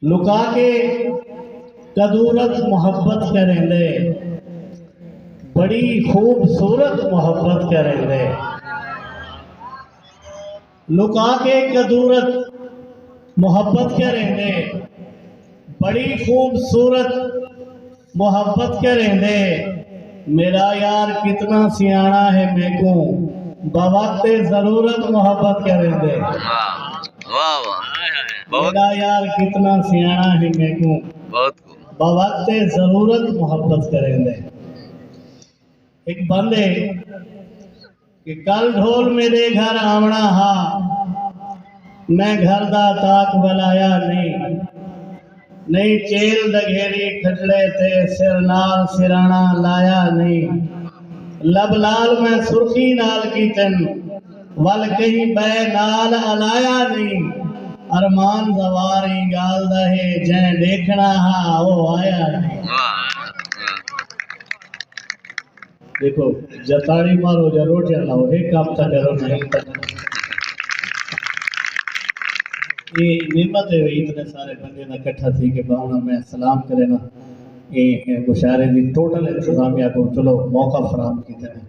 लुका के कदूरत मोहब्बत करेंदे, बड़ी खूबसूरत मोहब्बत करेंदे। लुका के कदूरत मोहब्बत करेंदे, बड़ी खूबसूरत मोहब्बत करेंदे। मेरा यार कितना सियाना है मैको, बवक्त जरूरत मोहब्बत करेंदे। मेरा यार कितना सियाना है मैको, बवक्त जरूरत मोहब्बत करेंदे। एक बंदे कि कल ढोल मेरे घर आवना हा, मैं घर दा ताक बलाया नहीं चेल दघेरी खटड़े थे, सिर नाल सिराना लाया नहीं। लब लाल मैं सुर्खी नाल की तन, वल कहीं बै नाल अलाया नहीं। अरमान जवारी गाल दहे, जै देखना हा वो आया नहीं। देखो जताड़ी मारो या रोटियां लाओ, एक काम तक करो नहीं तक ये निमत है। इतने सारे बंदे ना इकट्ठा थी के भावना में सलाम करे ना, ये मुशारे दी टोटल इंतजामिया को चलो मौका फराम कीते ने।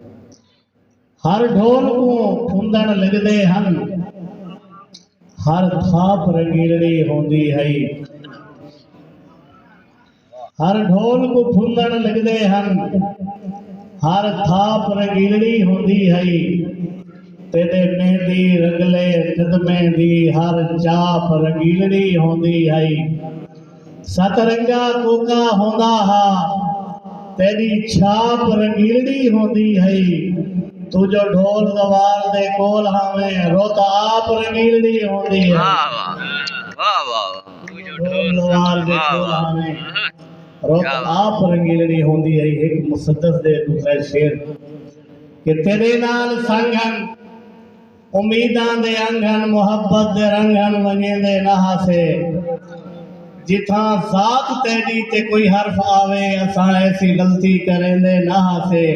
हर ढोल को फुंदण लगदे हन, हर थाप रंगीलड़ी होंदी है। हर ढोल को फुंदण लगदे हन, हर थाप रंगीलड़ी होंदी है। तेरे मेहंदी रंगले कदमे दी, हर चाप रंगीलड़ी होंदी है। सतरंगा कोका होंदा हा, तेरी छाप रंगीलड़ी होंदी है। तू जो ढोल गवार दे कोल हमें, रोत आप रंगीलड़ी होंदी है। ढोल गवार दे कोल हमें, रोत आप रंगीलड़ी होंदी है। एक मुसद्दस दे दूसरा शेर कि तेरे नाल संगन उम्मीदां दे अंगन, मोहब्बत दे रंगन वंगेंदे नहा से। जिथा जात तेरी ते कोई हर्फ आवे, असा ऐसी गलती करेंदे नहा से।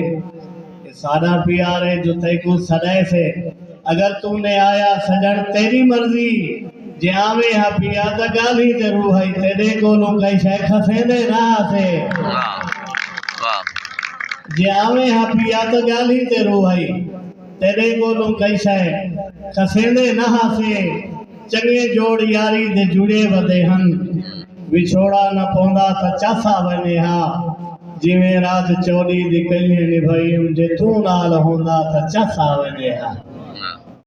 सादा प्यारे जो तेको सदाए से, अगर तूने आया सजन तेरी मर्जी, जे आवे हा पिया ता गाली ते रूहाई, तेरे कोलों कई शै खसेंदे नहा से। जे आवे हा पिया ता गाली ते रूहाई, तेरे कोलों कई शै खसेंदे नहा से। चंगे जोड़ यारी दे जुड़े वदे हन, विछोड़ा न पौंदा ता चासा बने हा। जिवें रात चोरी दी कलियां निभाई, जे तू नाल होंदा ता चासा बने हा।